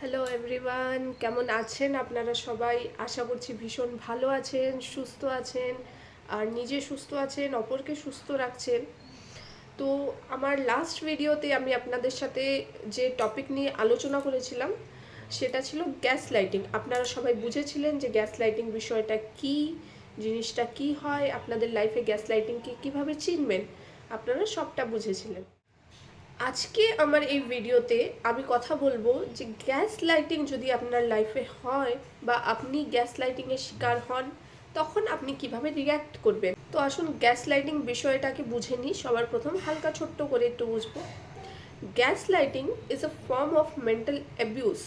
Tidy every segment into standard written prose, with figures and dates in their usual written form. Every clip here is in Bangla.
হ্যালো এভরিওয়ান, কেমন আছেন আপনারা সবাই? আশা করছি ভীষণ ভালো আছেন, সুস্থ আছেন, আর নিজে সুস্থ আছেন, অপরকে সুস্থ রাখছেন। তো আমার লাস্ট ভিডিওতে আমি আপনাদের সাথে যে টপিক নিয়ে আলোচনা করেছিলাম সেটা ছিল গ্যাস লাইটিং। আপনারা সবাই বুঝেছিলেন যে গ্যাস লাইটিং বিষয়টা কি, জিনিসটা কি হয়, আপনাদের লাইফে গ্যাস লাইটিংকে কীভাবে চিনবেন, আপনারা সবটা বুঝেছিলেন। আজকে আমার এই ভিডিওতে আমি কথা বলবো যে গ্যাস লাইটিং যদি আপনার লাইফে হয় বা আপনি গ্যাস লাইটিংয়ের শিকার হন, তখন আপনি কিভাবে রিয়্যাক্ট করবেন। তো আসুন গ্যাস লাইটিং বিষয়টাকে বুঝে নিই। সবার প্রথম হালকা ছোট্ট করে একটু বুঝবো। Gaslighting is a form of mental abuse.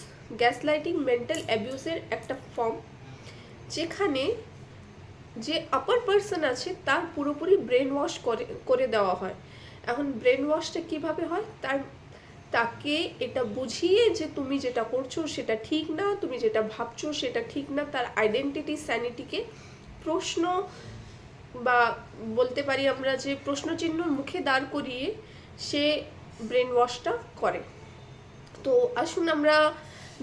Gaslighting mental অ্যাবিউজের একটা ফর্ম, যেখানে যে আপার পার্সন আছে তার পুরোপুরি ব্রেন ওয়াশ করে দেওয়া হয়। এখন ব্রেন ওয়াশটা কীভাবে হয়? তাকে এটা বুঝিয়ে যে তুমি যেটা করছো সেটা ঠিক না, তুমি যেটা ভাবছো সেটা ঠিক না, তার আইডেন্টিটি, স্যানিটিকে প্রশ্ন বা বলতে পারি আমরা যে প্রশ্নচিহ্ন মুখে দাঁড় করিয়ে সে ব্রেন ওয়াশটা করে। তো আসুন আমরা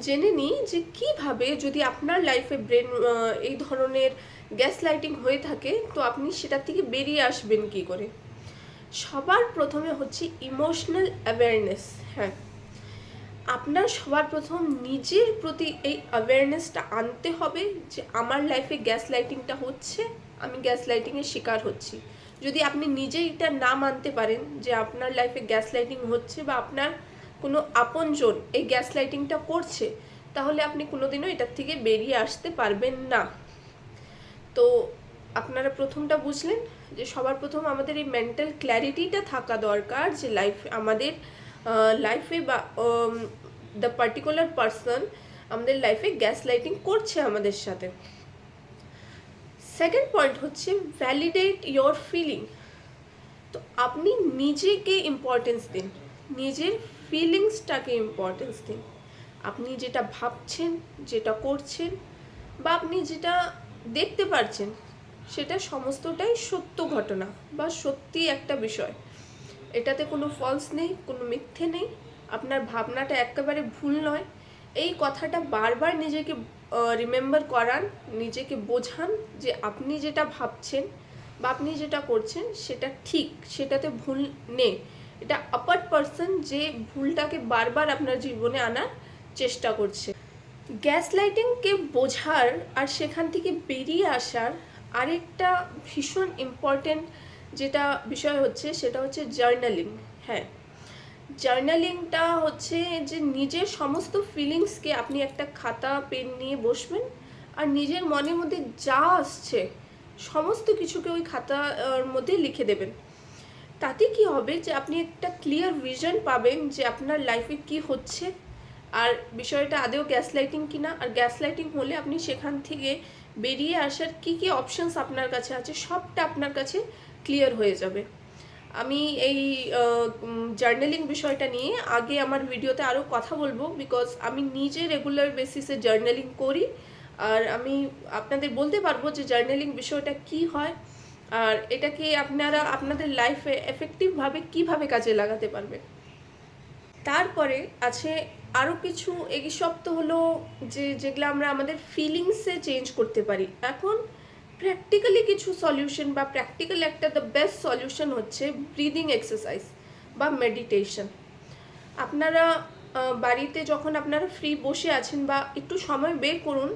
জেনে নিই যে কিভাবে যদি আপনার লাইফে এই ধরনের গ্যাস লাইটিং হয়ে থাকে তো আপনি সেটা থেকে বেরিয়ে আসবেন কি করে। সবার প্রথমে হচ্ছে ইমোশনাল অ্যাওয়ারনেস। হ্যাঁ, আপনার সবার প্রথম নিজের প্রতি এই অ্যাওয়ারনেসটা আনতে হবে যে আমার লাইফে গ্যাস লাইটিংটা হচ্ছে, আমি গ্যাস লাইটিংয়ের শিকার হচ্ছি। যদি আপনি নিজেই এটা না মানতে পারেন যে আপনার লাইফে গ্যাস লাইটিং হচ্ছে বা আপনার কোনো আপনজন এই গ্যাস লাইটিংটা করছে, তাহলে আপনি কোনোদিনও এটার থেকে বেরিয়ে আসতে পারবেন না। তো আপনারা প্রথমটা বুঝলেন যে সবার প্রথম আমাদের এই মেন্টাল ক্ল্যারিটিটা থাকা দরকার যে আমাদের লাইফে বা দ্য পার্টিকুলার পার্সন আমাদের লাইফে গ্যাস লাইটিং করছে আমাদের সাথে। সেকেন্ড পয়েন্ট হচ্ছে ভ্যালিডেট ইয়োর ফিলিং। তো আপনি নিজেকে ইম্পর্টেন্স দিন, নিজের ফিলিংসটাকে ইম্পর্টেন্স দিন। আপনি যেটা ভাবছেন, যেটা করছেন বা আপনি যেটা দেখতে পারছেন সেটা সমস্তটাই সত্য ঘটনা বা সত্যি একটা বিষয়। এটাতে কোনো ফলস নেই, কোনো মিথ্যে নেই, আপনার ভাবনাটা একেবারে ভুল নয়। এই কথাটা বারবার নিজেকে রিমেম্বার করান, নিজেকে বোঝান যে আপনি যেটা ভাবছেন বা আপনি যেটা করছেন সেটা ঠিক, সেটাতে ভুল নেই। এটা আপার পার্সন যে ভুলটাকে বারবার আপনার জীবনে আনার চেষ্টা করছে। গ্যাস লাইটিংকে বোঝার আর সেখান থেকে বেরিয়ে আসার আরেকটা ভীষণ ইম্পর্টেন্ট যেটা বিষয় হচ্ছে সেটা হচ্ছে জার্নালিং। হ্যাঁ, জার্নালিংটা হচ্ছে যে নিজের সমস্ত ফিলিংসকে আপনি একটা খাতা পেন নিয়ে বসবেন আর নিজের মনের মধ্যে যা আসছে সমস্ত কিছুকে ওই খাতার মধ্যে লিখে দেবেন। তাতে কি হবে যে আপনি একটা ক্লিয়ার ভিশন পাবেন যে আপনার লাইফে কি হচ্ছে আর বিষয়টা আদৌ গ্যাস লাইটিং কিনা, আর গ্যাস লাইটিং হলে আপনি সেখান থেকে বেরিয়ে আসার কি কি অপশানস আপনার কাছে আছে সবটা আপনার কাছে ক্লিয়ার হয়ে যাবে। আমি এই জার্নালিং বিষয়টা নিয়ে আগে আমার ভিডিওতে আরও কথা বলবো, বিকজ আমি নিজে রেগুলার বেসিসে জার্নালিং করি আর আমি আপনাদের বলতে পারবো যে জার্নালিং বিষয়টা কি হয় আর এটাকে আপনারা আপনাদের লাইফে এফেক্টিভভাবে কিভাবে কাজে লাগাতে পারবেন। তারপরে আছে আরও কিছু, এইসব তো হলো যেগুলো আমরা আমাদের ফিলিংসে চেঞ্জ করতে পারি। এখন প্র্যাকটিক্যালি কিছু সলিউশন বা প্র্যাকটিক্যাল একটা দ্য বেস্ট সলিউশন হচ্ছে ব্রিদিং এক্সারসাইজ বা মেডিটেশন। আপনারা বাড়িতে যখন আপনারা ফ্রি বসে আছেন বা একটু সময় বের করুন,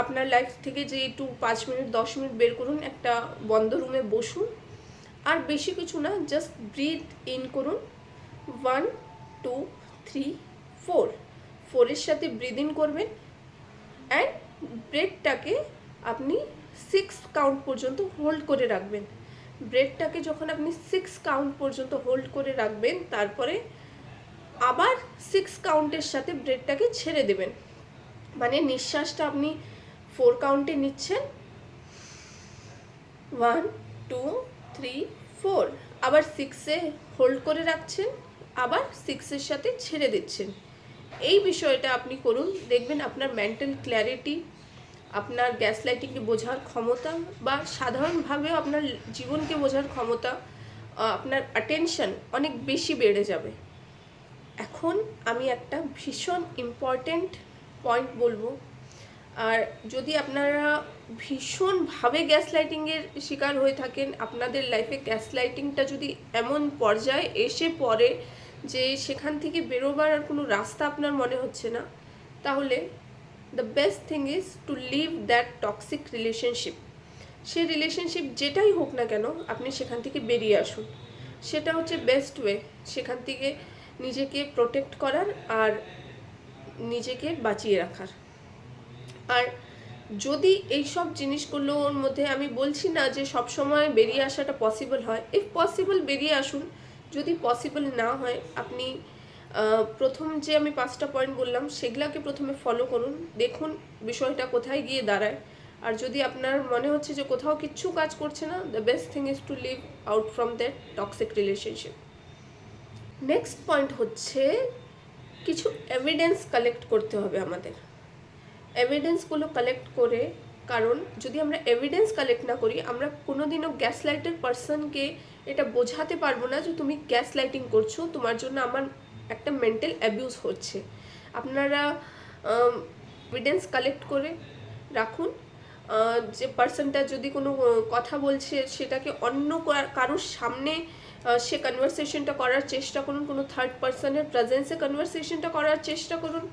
আপনার লাইফ থেকে যে একটু 5 মিনিট 10 মিনিট বের করুন, একটা বন্ধ রুমে বসুন আর বেশি কিছু না, জাস্ট ব্রিথ ইন করুন 1 2 3 4। 4 এর সাথে ব্রিথ ইন করবেন অ্যান্ড ব্রেথটাকে আপনি 6 কাউন্ট পর্যন্ত হোল্ড করে রাখবেন। ব্রেথটাকে যখন আপনি 6 কাউন্ট পর্যন্ত হোল্ড করে রাখবেন তারপরে আবার 6 কাউন্টের সাথে ব্রেথটাকে ছেড়ে দেবেন। মানে নিঃশ্বাসটা আপনি 4 কাউন্টে নিচ্ছেন, 1 2 3 4, আবার 6-এ হোল্ড করে রাখছেন, আবার 6-এর সাথে ছেড়ে দিচ্ছেন। এই বিষয়টা আপনি করুন, দেখবেন আপনার মেন্টাল ক্ল্যারিটি, আপনার গ্যাস লাইটিংকে বোঝার ক্ষমতা বা সাধারণভাবেও আপনার জীবনকে বোঝার ক্ষমতা, আপনার অ্যাটেনশন অনেক বেশি বেড়ে যাবে। এখন আমি একটা ভীষণ ইম্পর্ট্যান্ট পয়েন্ট বলবো। আর যদি আপনারা ভীষণভাবে গ্যাস লাইটিংয়ের শিকার হয়ে থাকেন, আপনাদের লাইফে গ্যাস লাইটিংটা যদি এমন পর্যায়ে এসে পড়ে যে সেখান থেকে বেরোবার আর কোনো রাস্তা আপনার মনে হচ্ছে না, তাহলে the best thing is to leave that toxic relationship. সেই রিলেশনশিপ যেটাই হোক না কেন, আপনি সেখান থেকে বেরিয়ে আসুন। সেটা হচ্ছে বেস্ট ওয়ে সেখান থেকে নিজেকে প্রোটেক্ট করার আর নিজেকে বাঁচিয়ে রাখার। আর যদি এই সব জিনিসগুলোর মধ্যে, আমি বলছি না যে সব সময় বেরিয়ে আসাটা পসিবল হয়, ইফ পসিবল বেরিয়ে আসুন। যদি পসিবল না হয়, আপনি প্রথম যে আমি 5টা পয়েন্ট বললাম সেগুলোকে প্রথমে ফলো করুন, দেখুন বিষয়টা কোথায় গিয়ে দাঁড়ায়। আর যদি আপনার মনে হচ্ছে যে কোথাও কিচ্ছু কাজ করছে না, the best thing is to leave out from that toxic relationship. Next point হচ্ছে কিছু এভিডেন্স কালেক্ট করতে হবে আমাদের। এভিডেন্সগুলো কালেক্ট করে, কারণ যদি আমরা এভিডেন্স কালেক্ট না করি, আমরা কোনোদিনও গ্যাস লাইটের পার্সনকে এটা বোঝাতে পারবো না যে তুমি গ্যাস লাইটিং করছো, তোমার জন্য আমার একটা মেন্টাল অ্যাবিউজ হচ্ছে। আপনারা এভিডেন্স কালেক্ট করে রাখুন। যে পার্সনটা যদি কোনো কথা বলছে সেটাকে অন্য কারোর সামনে সে কনভারসেশনটা করার চেষ্টা করুন, কোনো থার্ড পার্সনের প্রেজেন্সে কনভারসেশনটা করার চেষ্টা করুন।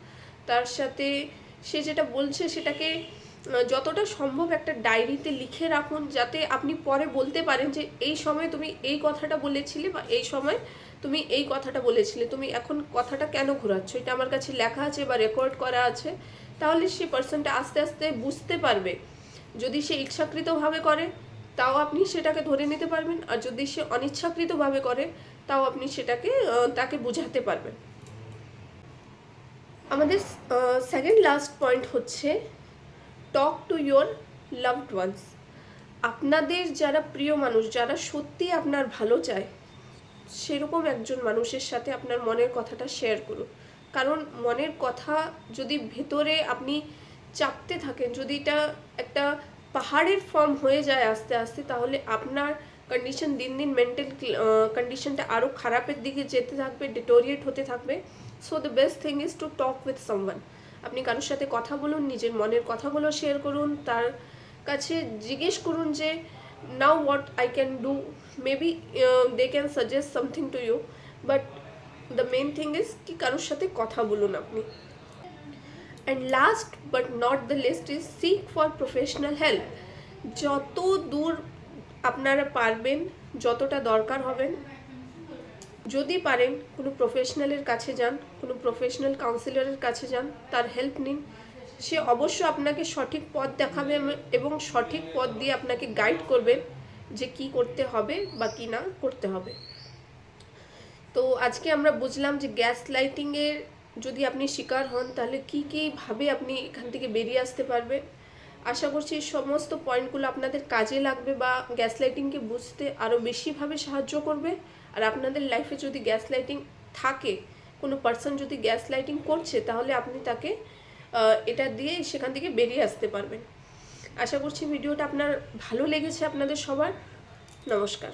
তার সাথে সে যেটা বলছে সেটাকে যতটা সম্ভব একটা ডায়েরিতে লিখে রাখুন, যাতে আপনি পরে বলতে পারেন যে এই সময় তুমি এই কথাটা বলেছিলে, বা এই সময় তুমি এই কথাটা বলেছিলে, তুমি এখন কথাটা কেন ঘোরাচ্ছ, এটা আমার কাছে লেখা আছে বা রেকর্ড করা আছে। তাহলে সে পার্সনটা আস্তে আস্তে বুঝতে পারবে। যদি সে ইচ্ছাকৃতভাবে করে তাও আপনি সেটাকে ধরে নিতে পারবেন, আর যদি সে অনিচ্ছাকৃতভাবে করে তাও আপনি সেটাকে তাকে বোঝাতে পারবেন। আমাদের সেকেন্ড লাস্ট পয়েন্ট হচ্ছে talk to your loved ones. আপনাদের যারা প্রিয় মানুষ, যারা সত্যি আপনার ভালো চায়, সেরকম একজন মানুষের সাথে আপনার মনের কথাটা শেয়ার করুন। কারণ মনের কথা যদি ভেতরে আপনি চাপতে থাকেন, যদি এটা একটা পাহাড়ের ফর্ম হয়ে যায় আস্তে আস্তে, তাহলে আপনার কন্ডিশন দিন দিন মেন্টাল কন্ডিশনটা আরও খারাপের দিকে যেতে থাকবে, ডিটোরিয়েট হতে থাকবে। So the best thing is to talk with someone. আপনি কারোর সাথে কথা বলুন, নিজের মনের কথাগুলো শেয়ার করুন, তার কাছে জিজ্ঞেস করুন যে now what I can do. Maybe they can suggest something to you, but the main thing is ki karor sathe kotha bolun apni. And last but not the least is seek for professional help. যত দূর আপনারা পারবেন, যতটা দরকার হবেন, যদি পারেন কোনো প্রফেশনালের কাছে যান, কোনো প্রফেশনাল কাউন্সিলরের কাছে যান, তার হেল্প নিন। সে অবশ্য আপনাকে সঠিক পথ দেখাবে এবং সঠিক পথ দিয়ে আপনাকে গাইড করবে যে কি করতে হবে বা কি না করতে হবে। তো আজকে আমরা বুঝলাম যে গ্যাস লাইটিংয়ের যদি আপনি শিকার হন, তাহলে কী ভাবে আপনি এখান থেকে বেরিয়ে আসতে পারবেন। আশা করছি এই সমস্ত পয়েন্টগুলো আপনাদের কাজে লাগবে বা গ্যাস লাইটিংকে বুঝতে আরও বেশিভাবে সাহায্য করবে। আর আপনাদের লাইফে যদি গ্যাস লাইটিং থাকে, কোনো পার্সন যদি গ্যাস লাইটিং করছে, তাহলে আপনি তাকে এটা দিয়ে সেখান থেকে বেরিয়ে আসতে পারবেন। আশা করছি ভিডিওটা আপনার ভালো লেগেছে আপনাদের সবার। নমস্কার।